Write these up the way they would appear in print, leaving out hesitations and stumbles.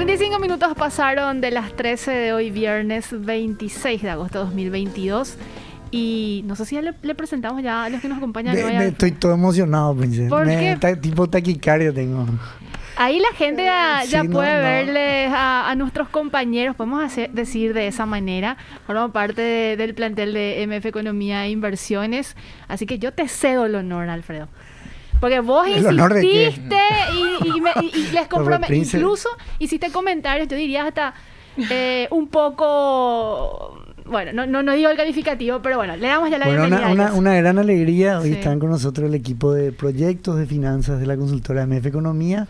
35 minutos pasaron de las 13 de hoy, viernes 26 de agosto de 2022. Y no sé si ya le presentamos ya a los que nos acompañan. Estoy todo emocionado, princesa. ¿Por qué? Tipo taquicardia tengo. Ahí la gente ya Sí, puede no. verles a nuestros compañeros, podemos decir de esa manera. Forman parte del plantel de MF Economía e Inversiones. Así que yo te cedo el honor, Alfredo. Porque vos insististe y les comprometí. Incluso hiciste comentarios, yo diría hasta un poco... Bueno, no digo el calificativo, pero bueno, le damos ya la bienvenida. Una gran alegría. Hoy Sí. están con nosotros el equipo de proyectos de finanzas de la consultora MF Economía.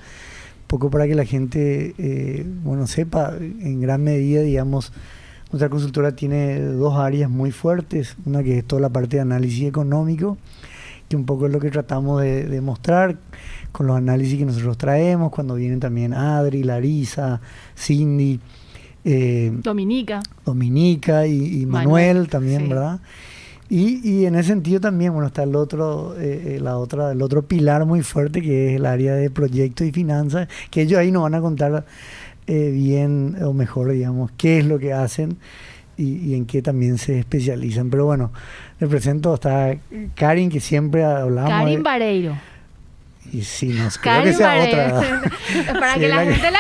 Poco para que la gente, sepa, en gran medida, digamos, nuestra consultora tiene dos áreas muy fuertes. Una que es toda la parte de análisis económico, que un poco es lo que tratamos de mostrar con los análisis que nosotros traemos, cuando vienen también Adri, Larisa, Cindy, Dominica y Manuel también, sí. ¿verdad? Y en ese sentido también, está el otro pilar muy fuerte, que es el área de proyectos y finanzas, que ellos ahí nos van a contar bien o mejor, digamos, qué es lo que hacen y en qué también se especializan. Pero bueno, le presento hasta Karin, que siempre hablamos. Karin Vareiro. Y sí, no creo que sea otra. Para Sí, que la gente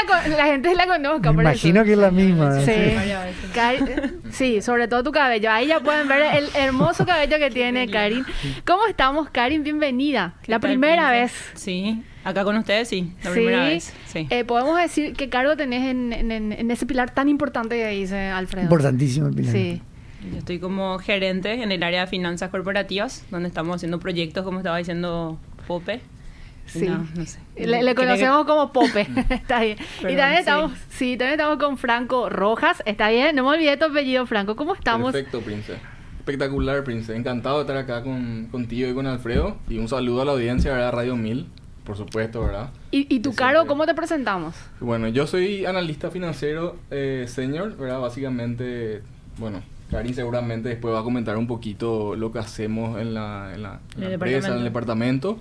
la conozca. Me imagino que es la misma. Sí. Sí, sobre todo tu cabello. Ahí ya pueden ver el hermoso cabello que tiene Karin. ¿Cómo estamos, Karin? Bienvenida. La primera vez. Sí, acá con ustedes sí, la primera vez. Sí. ¿Podemos decir qué cargo tenés en ese pilar tan importante que dice Alfredo? Importantísimo el pilar. Sí. Yo estoy como gerente en el área de finanzas corporativas, donde estamos haciendo proyectos, como estaba diciendo Pope. Sí. No sé. Le conocemos como Pope. Está bien. Perdón, Y también estamos con Franco Rojas. Está bien, no me olvidé tu apellido, Franco. ¿Cómo estamos? Perfecto, Prince. Espectacular, Prince. Encantado de estar acá contigo y con Alfredo. Y un saludo a la audiencia, ¿verdad? Radio 1000, por supuesto, ¿verdad? ¿Y tu cargo, cómo te presentamos? Bueno, yo soy analista financiero senior, ¿verdad? Básicamente, Karin seguramente después va a comentar un poquito lo que hacemos en la empresa, en el departamento.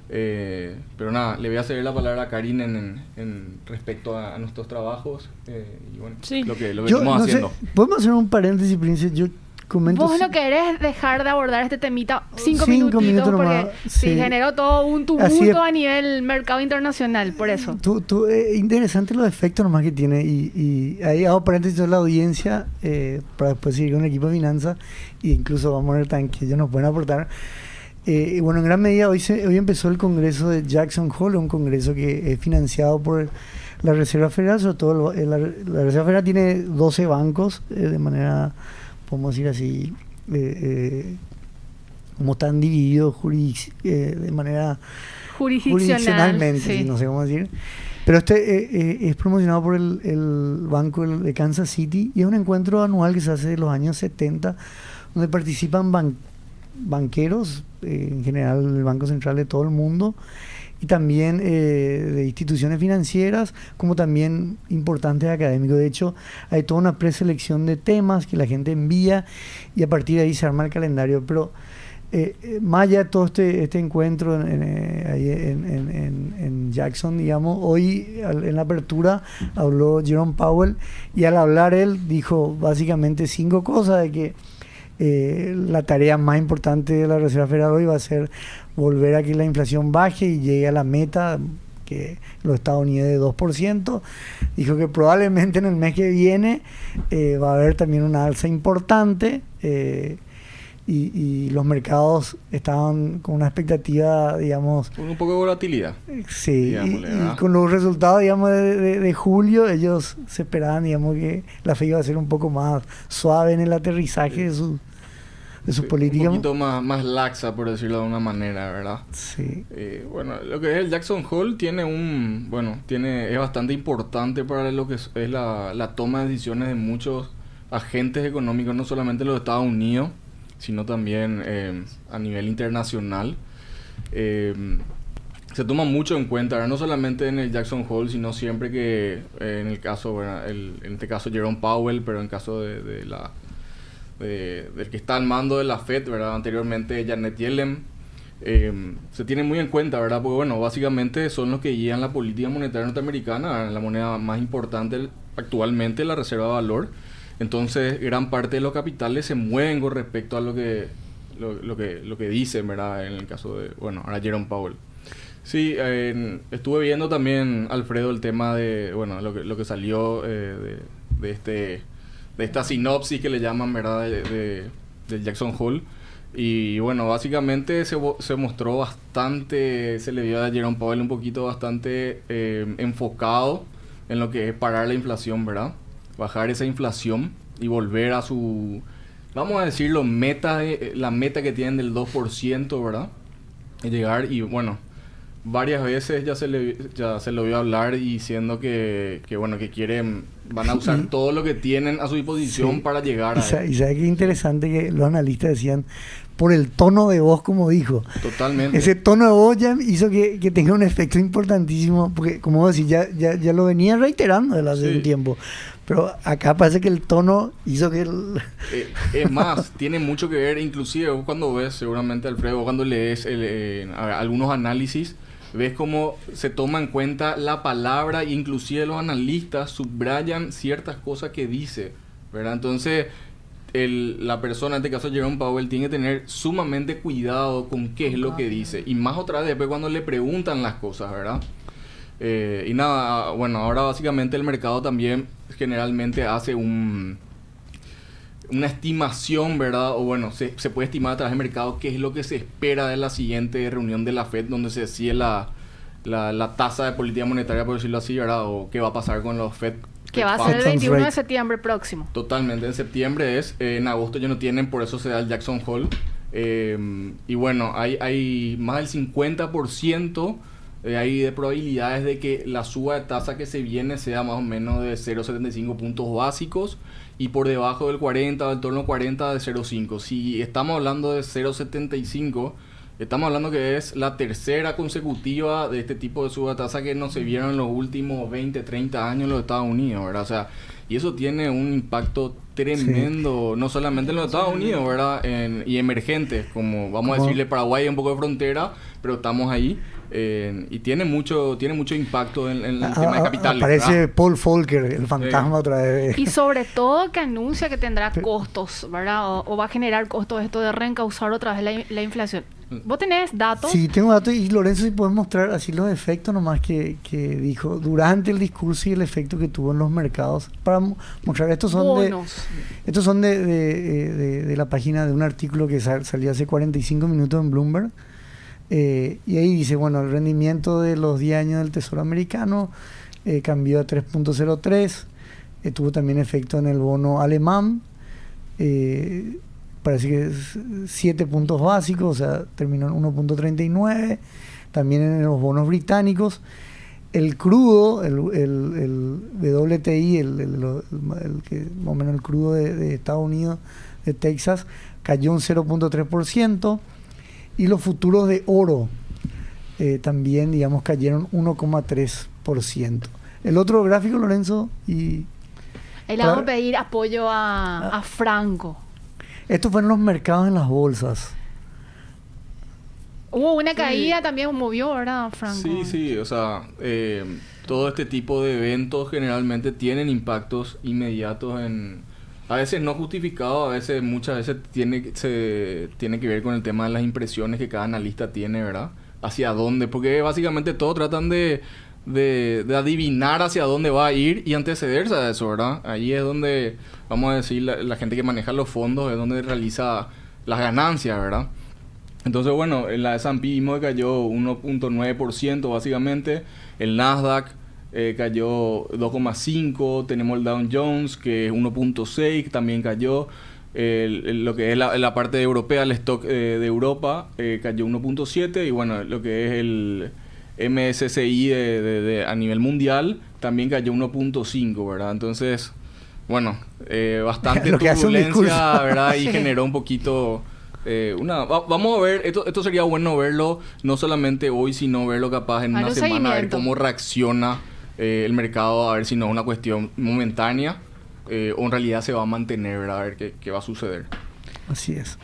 Pero nada, le voy a ceder la palabra a Karin en respecto a nuestros trabajos y bueno, sí. lo que estamos haciendo. ¿Podemos hacer un paréntesis, Prince? Yo comento... Vos no querés dejar de abordar este temita 5 minutos minutitos porque nomás, sí. generó todo un tumulto a nivel mercado internacional, por eso. Interesante los efectos nomás que tiene y ahí hago paréntesis a la audiencia para después seguir con el equipo de finanzas e incluso vamos a ver también que ellos nos pueden aportar. En gran medida hoy empezó el congreso de Jackson Hole, un congreso que es financiado por la Reserva Federal. Sobre todo la Reserva Federal tiene 12 bancos de manera, podemos decir así, como están divididos de manera jurisdiccionalmente, sí. no sé cómo decir. Pero es promocionado por el Banco de Kansas City y es un encuentro anual que se hace de los años 70, donde participan banqueros, en general el Banco Central de todo el mundo, y también de instituciones financieras, como también importantes académicos. De hecho, hay toda una preselección de temas que la gente envía y a partir de ahí se arma el calendario. Pero más allá de todo este encuentro ahí en Jackson, digamos, hoy en la apertura habló Jerome Powell y al hablar él dijo básicamente 5 cosas de que la tarea más importante de la Reserva Federal hoy va a ser volver a que la inflación baje y llegue a la meta que los Estados Unidos de 2%. Dijo que probablemente en el mes que viene va a haber también una alza importante y los mercados estaban con una expectativa, digamos... Con un poco de volatilidad. Sí, y con los resultados, digamos, de julio, ellos se esperaban, digamos, que la FED iba a ser un poco más suave en el aterrizaje de sus políticas. Un poquito más laxa, por decirlo de una manera, ¿verdad? Sí. Lo que es el Jackson Hole es bastante importante para lo que es la toma de decisiones de muchos agentes económicos, no solamente los Estados Unidos, sino también a nivel internacional. Se toma mucho en cuenta, ¿verdad? No solamente en el Jackson Hole, sino siempre que en el caso, ¿verdad? En este caso Jerome Powell, pero en caso del que está al mando de la Fed, ¿verdad? Anteriormente Janet Yellen, se tiene muy en cuenta, ¿verdad? Porque, bueno, básicamente son los que guían la política monetaria norteamericana, la moneda más importante actualmente, la reserva de valor. Entonces, gran parte de los capitales se mueven con respecto a lo que dicen, ¿verdad? En el caso de, bueno, ahora Jerome Powell. Sí, estuve viendo también, Alfredo, el tema de, bueno, lo que salió de esta sinopsis que le llaman, ¿verdad? Del Jackson Hole. Y bueno, básicamente se mostró bastante, se le vio a Jerome Powell un poquito bastante enfocado en lo que es parar la inflación, ¿verdad? Bajar esa inflación y volver a su, vamos a decirlo, la meta que tienen del 2%, ¿verdad? Y llegar, y bueno, varias veces ya se lo vio hablar diciendo que bueno, que van a usar todo lo que tienen a su disposición para llegar a él. Y sabe qué interesante que los analistas decían, por el tono de voz, como dijo. Totalmente. Ese tono de voz ya hizo que tenga un efecto importantísimo, porque como vos decís, ya lo venía reiterando desde hace un tiempo. Pero acá parece que el tono hizo que... es más, tiene mucho que ver, inclusive vos cuando ves, seguramente Alfredo, cuando lees algunos análisis, ves cómo se toma en cuenta la palabra, inclusive los analistas subrayan ciertas cosas que dice, ¿verdad? Entonces, la persona, en este caso Jerome Powell, tiene que tener sumamente cuidado con qué es lo que dice. Y más otra vez después cuando le preguntan las cosas, ¿verdad? Y nada, bueno, ahora básicamente el mercado también generalmente hace una estimación, ¿verdad? O bueno, se puede estimar a través del mercado qué es lo que se espera de la siguiente reunión de la FED, donde se decide la tasa de política monetaria, por decirlo así, ¿verdad? O qué va a pasar con los FED. Que va a ser el 21 de septiembre próximo. Totalmente, en septiembre en agosto ya no tienen, por eso se da el Jackson Hole. Y bueno, hay más del 50% de probabilidades de que la suba de tasa que se viene sea más o menos de 0,75 puntos básicos y por debajo del 40 o del torno 40 de 0,5. Si estamos hablando de 0,75, estamos hablando que es la tercera consecutiva de este tipo de suba de tasa que no se vieron en los últimos 20, 30 años en los Estados Unidos, ¿verdad? O sea, y eso tiene un impacto tremendo, no solamente en los Estados Unidos, ¿verdad? Y emergentes, como vamos a decirle Paraguay, un poco de frontera, pero estamos ahí. Y tiene mucho impacto en el tema de capitales. Aparece, ¿verdad? Paul Volcker, el fantasma otra vez. Y sobre todo que anuncia que tendrá costos, ¿verdad? O va a generar costos esto de reencauzar otra vez la inflación. ¿Vos tenés datos? Sí, tengo datos. Y Lorenzo, si puedes mostrar así los efectos nomás que dijo durante el discurso y el efecto que tuvo en los mercados. Para mostrar, estos son de la página de un artículo que salió hace 45 minutos en Bloomberg. Y ahí dice, bueno, el rendimiento de los 10 años del Tesoro americano cambió a 3.03, tuvo también efecto en el bono alemán, parece que es 7 puntos básicos, o sea, terminó en 1.39, también en los bonos británicos. El crudo, el WTI, el que más o menos el crudo de Estados Unidos, de Texas, cayó un 0.3%. Y los futuros de oro también, digamos, cayeron 1,3%. El otro gráfico, Lorenzo, y... Ahí le vamos a pedir apoyo a Franco. Estos fueron los mercados en las bolsas. Hubo una caída también, movió, ¿verdad, Franco? Sí, o sea, todo este tipo de eventos generalmente tienen impactos inmediatos a veces no justificado, muchas veces tiene que ver con el tema de las impresiones que cada analista tiene, ¿verdad? Hacia dónde, porque básicamente todos tratan de adivinar hacia dónde va a ir y antecederse a eso, ¿verdad? Ahí es donde, vamos a decir, la gente que maneja los fondos es donde realiza las ganancias, ¿verdad? Entonces, bueno, en la S&P vimos que cayó 1.9% básicamente, el Nasdaq cayó 2,5%, tenemos el Dow Jones que es 1.6%, también cayó, lo que es la parte europea, el stock de Europa cayó 1.7%, y bueno, lo que es el MSCI a nivel mundial también cayó 1.5%, ¿verdad? Entonces, bueno, bastante turbulencia, ¿verdad? Y generó un poquito... vamos a ver, esto sería bueno verlo no solamente hoy, sino verlo capaz en una semana, a ver cómo reacciona el mercado, a ver si no es una cuestión momentánea o en realidad se va a mantener, ¿verdad? A ver qué va a suceder. Así es.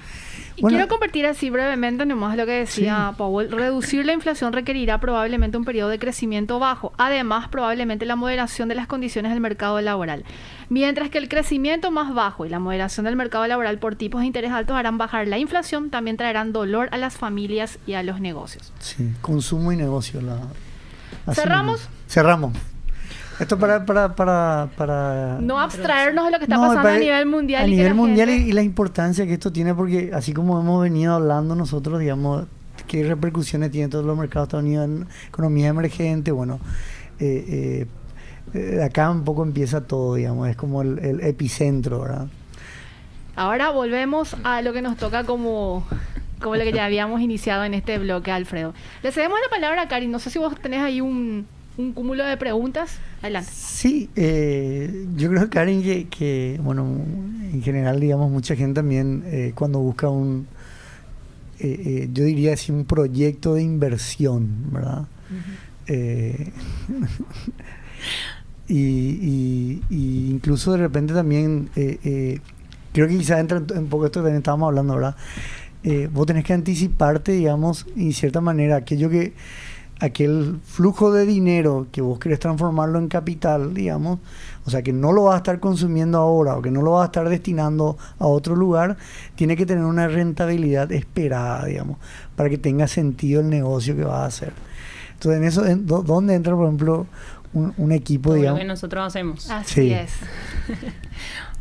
Y quiero compartir así brevemente nomás lo que decía Powell. Reducir la inflación requerirá probablemente un periodo de crecimiento bajo. Además, probablemente la moderación de las condiciones del mercado laboral. Mientras que el crecimiento más bajo y la moderación del mercado laboral por tipos de interés altos harán bajar la inflación, también traerán dolor a las familias y a los negocios. Sí, consumo y negocio. ¿Cerramos? Cerramos. Esto para no abstraernos de lo que está pasando a nivel mundial. A nivel mundial y la importancia que esto tiene, porque así como hemos venido hablando nosotros, digamos, qué repercusiones tiene todos los mercados de Estados Unidos en economía emergente, bueno, acá un poco empieza todo, digamos, es como el epicentro, ¿verdad? Ahora volvemos a lo que nos toca como lo que ya habíamos iniciado en este bloque, Alfredo. Le cedemos la palabra a Karin. No sé si vos tenés ahí un cúmulo de preguntas. Adelante. Sí, yo creo, Karin, que bueno, en general, digamos, mucha gente también cuando busca yo diría así, un proyecto de inversión, ¿verdad? y incluso de repente también, creo que quizás entra un poco esto que también estábamos hablando, ¿verdad? Vos tenés que anticiparte, digamos, y de cierta manera, aquel flujo de dinero que vos querés transformarlo en capital, digamos, o sea, que no lo vas a estar consumiendo ahora o que no lo vas a estar destinando a otro lugar, tiene que tener una rentabilidad esperada, digamos, para que tenga sentido el negocio que vas a hacer. Entonces, en eso, ¿dónde entra, por ejemplo, un equipo, todo digamos? lo que nosotros hacemos. Así es.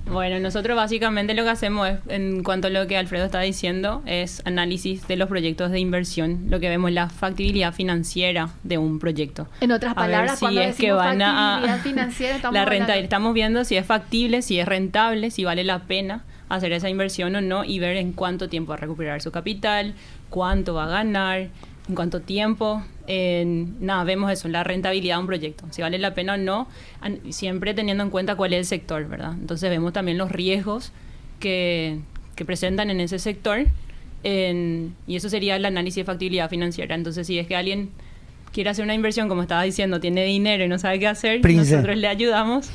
Bueno, nosotros básicamente lo que hacemos es, en cuanto a lo que Alfredo está diciendo, es análisis de los proyectos de inversión, lo que vemos la factibilidad financiera de un proyecto. En otras palabras, cuando decimos factibilidad financiera, estamos viendo si es factible, si es rentable, si vale la pena hacer esa inversión o no, y ver en cuánto tiempo va a recuperar su capital, cuánto va a ganar, en cuánto tiempo. Vemos eso, la rentabilidad de un proyecto, si vale la pena o no, siempre teniendo en cuenta cuál es el sector, ¿verdad? Entonces vemos también los riesgos que presentan en ese sector, y eso sería el análisis de factibilidad financiera. Entonces, si es que alguien quiere hacer una inversión, como estaba diciendo, tiene dinero y no sabe qué hacer, nosotros le ayudamos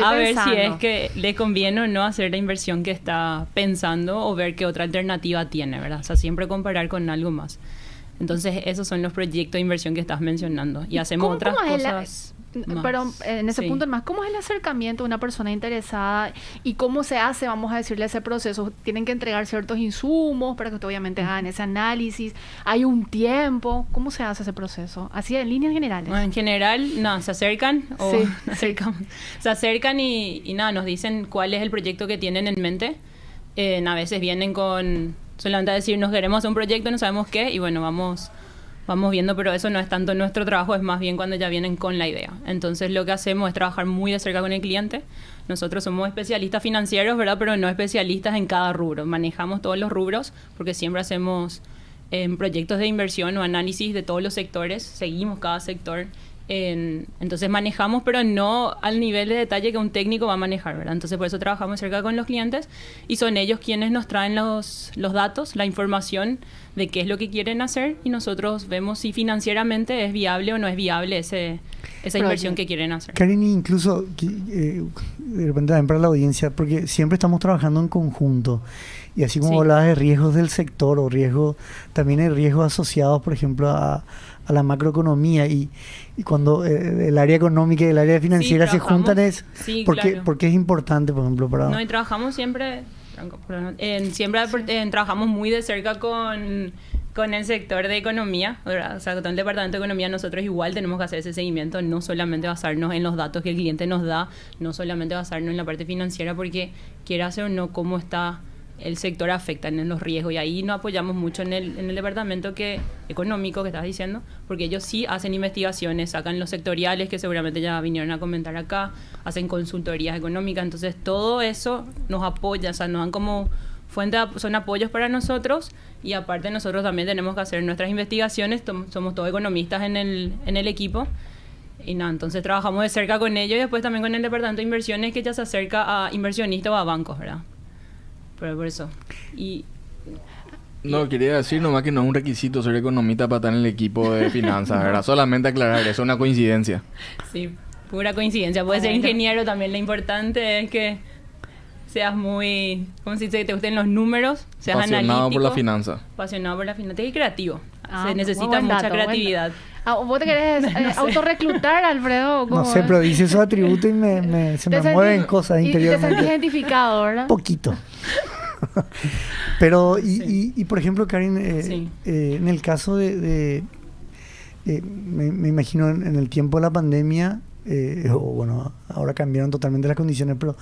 a ver si es que le conviene o no hacer la inversión que está pensando, o ver qué otra alternativa tiene, ¿verdad? O sea, siempre comparar con algo más. Entonces, esos son los proyectos de inversión que estás mencionando. Y hacemos otras cosas. Pero en ese punto más, ¿cómo es el acercamiento de una persona interesada y cómo se hace, vamos a decirle, ese proceso? ¿Tienen que entregar ciertos insumos para que ustedes obviamente hagan ese análisis? ¿Hay un tiempo? ¿Cómo se hace ese proceso? Así en líneas generales. Bueno, en general, se acercan se acercan y nos dicen cuál es el proyecto que tienen en mente. A veces vienen con solamente a decirnos queremos hacer un proyecto, no sabemos qué, y bueno, vamos viendo, pero eso no es tanto nuestro trabajo, es más bien cuando ya vienen con la idea. Entonces, lo que hacemos es trabajar muy de cerca con el cliente. Nosotros somos especialistas financieros, ¿verdad? Pero no especialistas en cada rubro. Manejamos todos los rubros porque siempre hacemos proyectos de inversión o análisis de todos los sectores. Seguimos cada sector. Entonces manejamos, pero no al nivel de detalle que un técnico va a manejar, ¿verdad? Entonces por eso trabajamos cerca con los clientes y son ellos quienes nos traen los datos, la información de qué es lo que quieren hacer, y nosotros vemos si financieramente es viable o no es viable esa inversión que quieren hacer. Karin, incluso de repente también para la audiencia, porque siempre estamos trabajando en conjunto, y así como hablabas de riesgos del sector o riesgos, también hay riesgos asociados, por ejemplo, a la macroeconomía, y cuando el área económica y el área financiera se juntan porque es importante, por ejemplo, para... No, y trabajamos siempre trabajamos muy de cerca con el sector de economía, ¿verdad? O sea, con el departamento de economía nosotros igual tenemos que hacer ese seguimiento, no solamente basarnos en los datos que el cliente nos da, no solamente basarnos en la parte financiera, porque quiera hacer o no, cómo está el sector afecta en los riesgos, y ahí nos apoyamos mucho en el departamento económico que estás diciendo, porque ellos sí hacen investigaciones, sacan los sectoriales que seguramente ya vinieron a comentar acá, hacen consultorías económicas, entonces todo eso nos apoya, o sea, nos dan como fuente, son apoyos para nosotros, y aparte nosotros también tenemos que hacer nuestras investigaciones, somos todos economistas en el equipo, y entonces trabajamos de cerca con ellos, y después también con el departamento de inversiones, que ya se acerca a inversionistas o a bancos, ¿verdad? Pero por eso. Quería decir nomás que no es un requisito ser economista para estar en el equipo de finanzas, ¿verdad? Solamente aclarar, eso es una coincidencia. Sí, pura coincidencia. Puede ser ingeniero también, lo importante es que seas muy, ¿cómo se dice? Que te gusten los números, seas Apasionado analítico. por la finanza. Apasionado por la finanza y creativo. Ah, Se necesita buen mucha dato, creatividad. ¿Vos te querés autorreclutar, Alfredo? No sé, pero dice esos atributos y se me mueven cosas Y te sentís interiormente. identificado, ¿verdad? Poquito. Pero, Sí. y por ejemplo, Karin, Sí. en el caso me imagino en el tiempo de la pandemia, o bueno, ahora cambiaron totalmente las condiciones, pero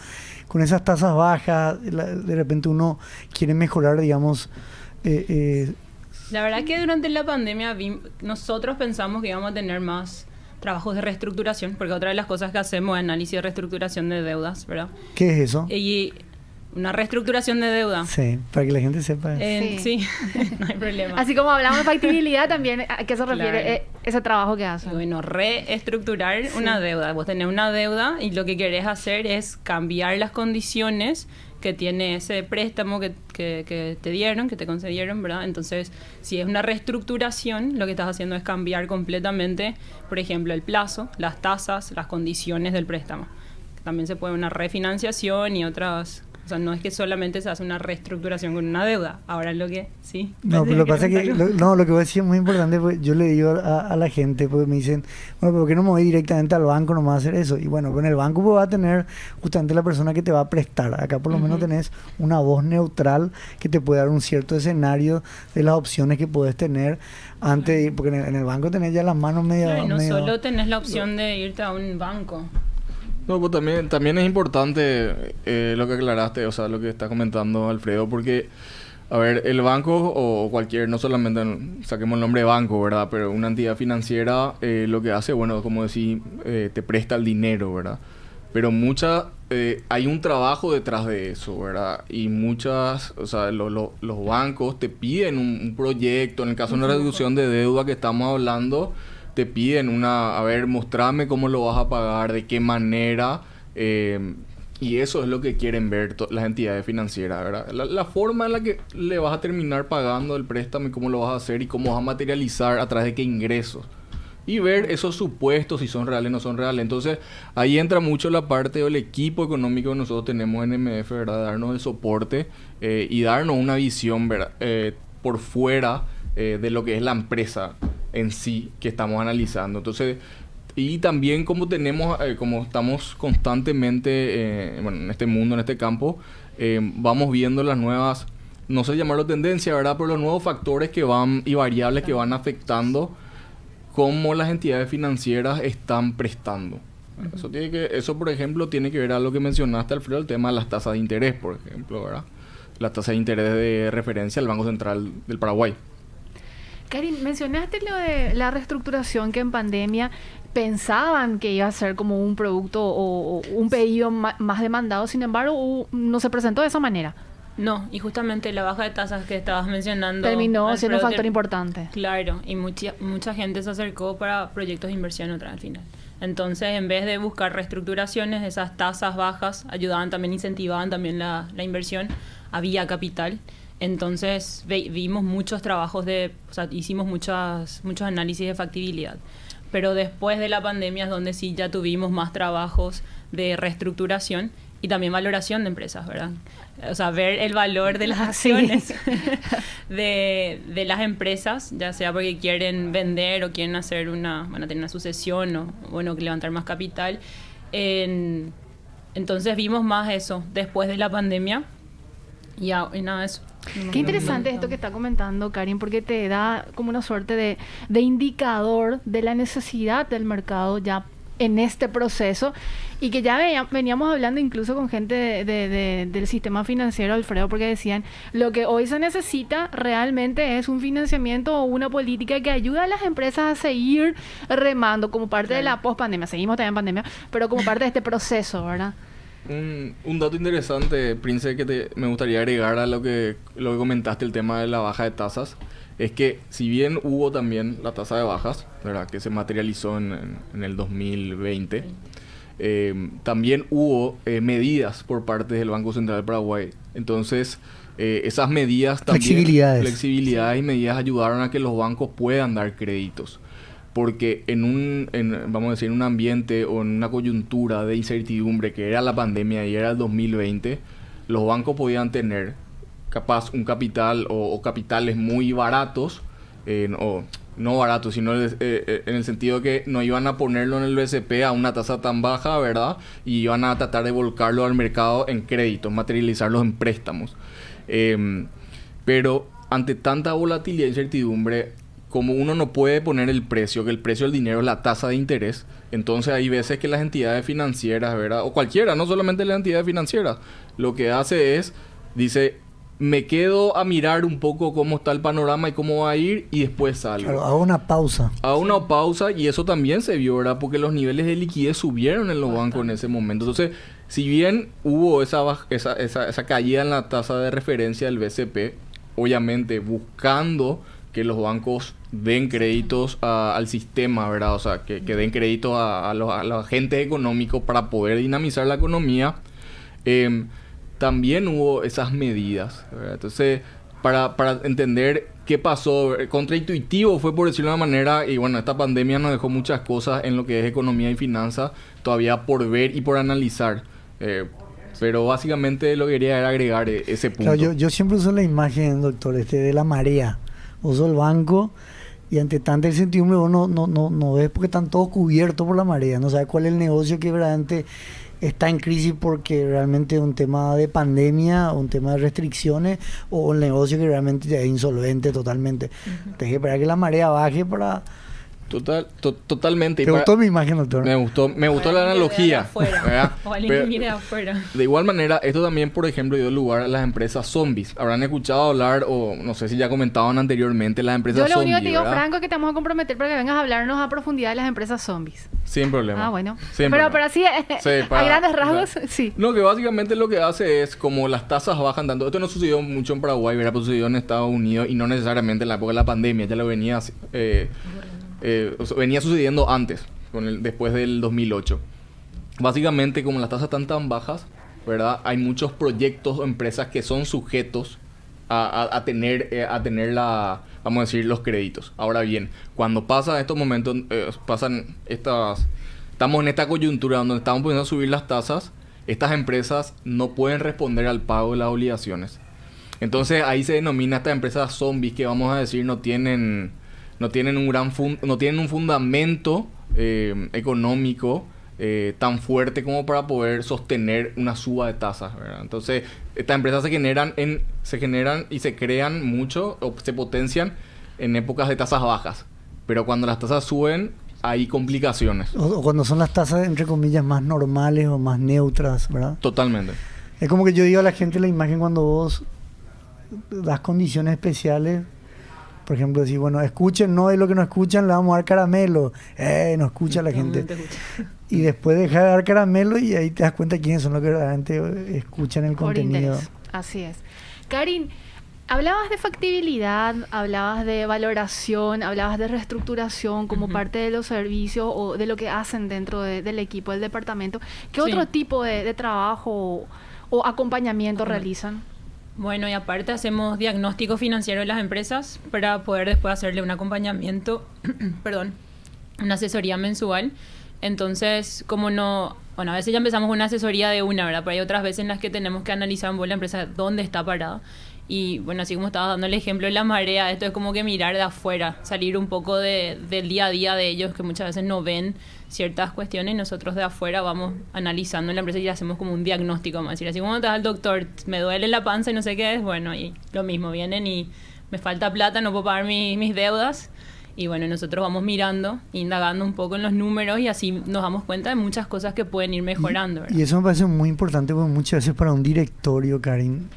con esas tasas bajas, de repente uno quiere mejorar, digamos, La verdad que durante la pandemia nosotros pensamos que íbamos a tener más trabajos de reestructuración, porque otra de las cosas que hacemos es análisis de reestructuración de deudas, ¿verdad? ¿qué es eso? Y una reestructuración de deuda. Sí, para que la gente sepa. Sí, no hay problema. Así como hablamos de factibilidad, también ¿a qué se refiere Claro. ese trabajo que hacen? Y bueno, reestructurar una deuda. Vos tenés una deuda y lo que querés hacer es cambiar las condiciones que tiene ese préstamo que te dieron, que te concedieron, ¿verdad? Entonces, si es una reestructuración, lo que estás haciendo es cambiar completamente, por ejemplo, el plazo, las tasas, las condiciones del préstamo. También se puede una refinanciación y otras... O sea, no es que solamente se hace una reestructuración con una deuda. Ahora lo que... Sí. No, pero lo que pasa es que lo que vos decís es muy importante, pues yo le digo a la gente, porque me dicen, bueno, ¿por qué no me voy directamente al banco nomás a hacer eso? Y bueno, en el banco pues va a tener justamente la persona que te va a prestar. Acá por lo menos tenés una voz neutral que te puede dar un cierto escenario de las opciones que podés tener antes de ir, porque en el banco tenés ya las manos medio... Claro, y no solo tenés la opción de irte a un banco. No, pues también es importante lo que aclaraste, o sea, lo que está comentando Alfredo, porque, a ver, el banco o cualquier, no solamente saquemos el nombre de banco, ¿verdad? Pero una entidad financiera lo que hace, bueno, como decir, te presta el dinero, ¿verdad? Pero hay un trabajo detrás de eso, ¿verdad? Y muchas, o sea, los bancos te piden un proyecto, en el caso de una reducción de deuda que estamos hablando, te piden a ver, mostrame cómo lo vas a pagar, de qué manera, y eso es lo que quieren ver las entidades financieras, ¿verdad? La forma en la que le vas a terminar pagando el préstamo y cómo lo vas a hacer y cómo vas a materializar a través de qué ingresos. Y ver esos supuestos, si son reales o no son reales. Entonces, ahí entra mucho la parte del equipo económico que nosotros tenemos en MF, ¿verdad? Darnos el soporte y darnos una visión, ¿verdad? Por fuera de lo que es la empresa en sí que estamos analizando. Entonces, y también como estamos constantemente en este mundo, en este campo, vamos viendo las nuevas, no sé llamarlo tendencia, ¿verdad? Pero los nuevos factores y variables que van afectando cómo las entidades financieras están prestando. Eso, por ejemplo, tiene que ver a lo que mencionaste, Alfredo, el tema de las tasas de interés, por ejemplo, ¿verdad? Las tasas de interés de referencia al Banco Central del Paraguay. Karin, mencionaste lo de la reestructuración que en pandemia pensaban que iba a ser como un producto o un pedido más demandado, sin embargo, no se presentó de esa manera. No, y justamente la baja de tasas que estabas mencionando... Terminó siendo un factor importante. Claro, y mucha gente se acercó para proyectos de inversión otra vez al final. Entonces, en vez de buscar reestructuraciones, esas tasas bajas ayudaban también, incentivaban también la inversión, había capital. Entonces vimos muchos trabajos o sea, hicimos muchos análisis de factibilidad. Pero después de la pandemia es donde sí ya tuvimos más trabajos de reestructuración y también valoración de empresas, ¿verdad? O sea, ver el valor de las acciones de las empresas, ya sea porque quieren vender o quieren hacer tener una sucesión o levantar más capital. Entonces vimos más eso después de la pandemia y nada, eso. Qué interesante esto que está comentando Karin, porque te da como una suerte de indicador de la necesidad del mercado ya en este proceso, y que ya veníamos hablando incluso con gente del sistema financiero, Alfredo, porque decían, lo que hoy se necesita realmente es un financiamiento o una política que ayude a las empresas a seguir remando como parte de la post-pandemia. Seguimos también en pandemia, pero como parte de este proceso, ¿verdad? Un dato interesante, Prince, que me gustaría agregar a lo que comentaste, el tema de la baja de tasas, es que si bien hubo también la tasa de bajas, ¿verdad?, que se materializó en el 2020, también hubo medidas por parte del Banco Central del Paraguay. Entonces, esas medidas también... Flexibilidades y medidas ayudaron a que los bancos puedan dar créditos. Porque vamos a decir, en un ambiente o en una coyuntura de incertidumbre que era la pandemia y era el 2020, los bancos podían tener capaz un capital o capitales muy baratos, o no baratos, sino en el sentido que no iban a ponerlo en el BCP a una tasa tan baja, ¿verdad? Y iban a tratar de volcarlo al mercado en créditos, materializarlos en préstamos. Pero ante tanta volatilidad e incertidumbre, como uno no puede poner el precio, que el precio del dinero es la tasa de interés, entonces hay veces que las entidades financieras, ¿verdad? O cualquiera, no solamente las entidades financieras, lo que hace es, dice, me quedo a mirar un poco cómo está el panorama y cómo va a ir y después salgo. Claro, hago una pausa. Hago una pausa y eso también se vio, ¿verdad? Porque los niveles de liquidez subieron en los bancos en ese momento. Entonces, si bien hubo esa caída en la tasa de referencia del BCP, obviamente buscando que los bancos den créditos al sistema, ¿verdad? O sea, que den créditos a los agentes económicos para poder dinamizar la economía, también hubo esas medidas, ¿verdad? Entonces, para entender qué pasó, contraintuitivo fue, por decirlo de una manera, y bueno, esta pandemia nos dejó muchas cosas en lo que es economía y finanzas todavía por ver y por analizar. Pero básicamente lo que quería era agregar ese punto. Claro, yo siempre uso la imagen, doctor, de la marea. Uso el banco y ante tanta incertidumbre vos no ves porque están todos cubiertos por la marea. No sabes cuál es el negocio que verdaderamente está en crisis porque realmente es un tema de pandemia, un tema de restricciones, o el negocio que realmente es insolvente totalmente. Tienes que esperar que la marea baje para... Totalmente. ¿Te gustó mi imagen, doctor? Me gustó la analogía. O alguien que mire de afuera. De igual manera, esto también, por ejemplo, dio lugar a las empresas zombies. Habrán escuchado hablar, o no sé si ya comentaban anteriormente, las empresas zombies. Yo lo único que te digo, Franco, es que te vamos a comprometer para que vengas a hablarnos a profundidad de las empresas zombies. Sin problema. Ah, bueno. Pero así, a grandes rasgos, sí. No, que básicamente lo que hace es, como las tasas bajan tanto. Esto no sucedió mucho en Paraguay, ¿verdad? Pero sucedió en Estados Unidos y no necesariamente en la época de la pandemia. Ya lo venía... venía sucediendo antes, después del 2008. Básicamente, como las tasas están tan bajas, ¿verdad? Hay muchos proyectos o empresas que son sujetos a tener vamos a decir, los créditos. Ahora bien, cuando pasa estos momentos, estamos en esta coyuntura donde estamos pudiendo subir las tasas, estas empresas no pueden responder al pago de las obligaciones. Entonces ahí se denomina estas empresas zombies, que vamos a decir no tienen un fundamento económico tan fuerte como para poder sostener una suba de tasas, ¿verdad? Entonces, estas empresas se generan y se crean mucho, o se potencian en épocas de tasas bajas. Pero cuando las tasas suben, hay complicaciones. O cuando son las tasas, entre comillas, más normales o más neutras, ¿verdad? Totalmente. Es como que yo digo a la gente la imagen cuando vos das condiciones especiales. Por ejemplo, decir, bueno, escuchen, no es lo que no escuchan, le vamos a dar caramelo. No escucha la gente. Y después deja de dar caramelo y ahí te das cuenta quiénes son los que realmente escuchan el contenido. Interés. Así es. Karin, hablabas de factibilidad, hablabas de valoración, hablabas de reestructuración como parte de los servicios o de lo que hacen dentro del equipo del departamento. ¿Qué otro tipo de trabajo o acompañamiento realizan? Bueno, y aparte hacemos diagnóstico financiero de las empresas para poder después hacerle un acompañamiento, una asesoría mensual. Entonces, a veces ya empezamos con una asesoría de una, ¿verdad? Pero hay otras veces en las que tenemos que analizar en la empresa dónde está parada. Y bueno, así como estabas dando el ejemplo de la marea, esto es como que mirar de afuera, salir un poco del día a día de ellos, que muchas veces no ven ciertas cuestiones, y nosotros de afuera vamos analizando en la empresa y hacemos como un diagnóstico, vamos a decir, así como te vas al doctor, me duele la panza y no sé qué es, bueno, y lo mismo, vienen y me falta plata, no puedo pagar mis deudas, y bueno, nosotros vamos mirando, indagando un poco en los números y así nos damos cuenta de muchas cosas que pueden ir mejorando, ¿verdad? Y eso me parece muy importante porque muchas veces para un directorio, Karin,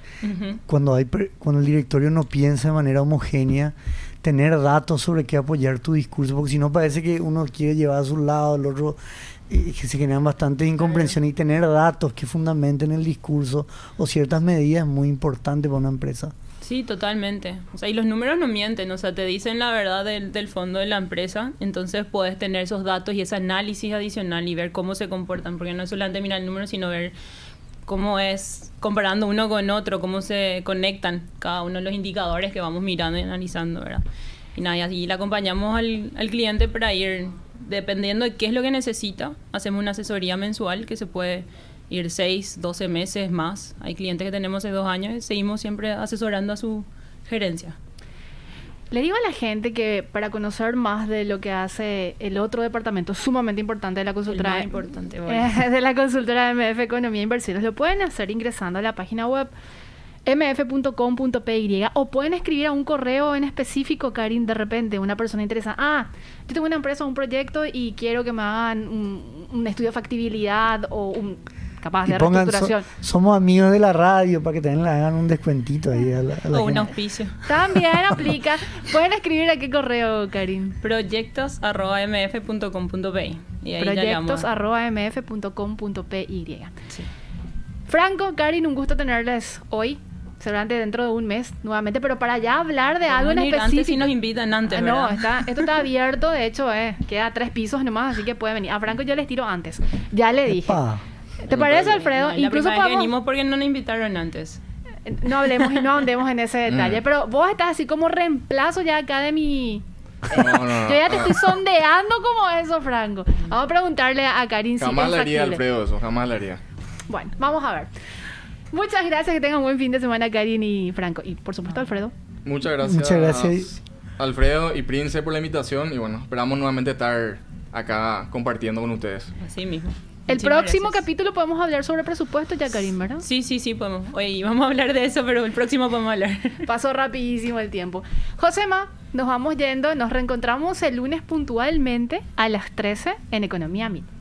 cuando el directorio no piensa de manera homogénea, tener datos sobre qué apoyar tu discurso, porque si no parece que uno quiere llevar a su lado, el otro, que se generan bastantes incomprensiones, y tener datos que fundamenten el discurso o ciertas medidas es muy importante para una empresa. Sí, totalmente. O sea, y los números no mienten, o sea, te dicen la verdad del fondo de la empresa, entonces puedes tener esos datos y ese análisis adicional y ver cómo se comportan, porque no es solamente mirar el número, sino ver cómo es comparando uno con otro, cómo se conectan cada uno de los indicadores que vamos mirando y analizando, ¿verdad? Y nada, y así le acompañamos al cliente para ir, dependiendo de qué es lo que necesita, hacemos una asesoría mensual que se puede ir 6, 12 meses más. Hay clientes que tenemos hace 2 años y seguimos siempre asesorando a su gerencia. Le digo a la gente que para conocer más de lo que hace el otro departamento sumamente importante de la consultora, El más importante, bueno. de la consultora MF Economía e Inversiones, lo pueden hacer ingresando a la página web mf.com.py o pueden escribir a un correo en específico, Karin, de repente una persona interesada. Yo tengo una empresa, un proyecto y quiero que me hagan un estudio de factibilidad o un capaz de reestructuración. Somos amigos de la radio para que también le hagan un descuentito ahí a la O un gente. auspicio. También aplica. Pueden escribir a qué correo, Karin. Proyectos@mf.com.py y ahí proyectos@mf.com.py. Sí. Franco, Karin, un gusto tenerles hoy. Seguramente dentro de un mes nuevamente, pero para ya hablar de algo en específico. Antes sí nos invitan antes, No, ¿verdad? esto está abierto, de hecho, queda 3 pisos nomás, así que puede venir. A Franco yo les tiro antes. Ya le dije. Epa. ¿Te parece, Alfredo? No, Incluso la primera vez que podemos... venimos porque no nos invitaron antes. No hablemos y no andemos en ese detalle, pero vos estás así como reemplazo ya acá de mi... No. Yo ya te estoy sondeando como eso, Franco. Vamos a preguntarle a Karin si es Jamás le haría, factible. Alfredo, eso. Jamás le haría. Bueno, vamos a ver. Muchas gracias, que tengan buen fin de semana, Karin y Franco. Y por supuesto, Alfredo. Muchas gracias. Muchas gracias. Alfredo y Prince por la invitación. Y bueno, esperamos nuevamente estar acá compartiendo con ustedes. Así mismo. El Muchísimas próximo gracias. capítulo podemos hablar sobre presupuesto ya, Karin, ¿verdad? Sí, podemos. Oye, vamos a hablar de eso, pero el próximo podemos hablar. Pasó rapidísimo el tiempo. Josema, nos vamos yendo. Nos reencontramos el lunes puntualmente a las 13 en Economía Meet.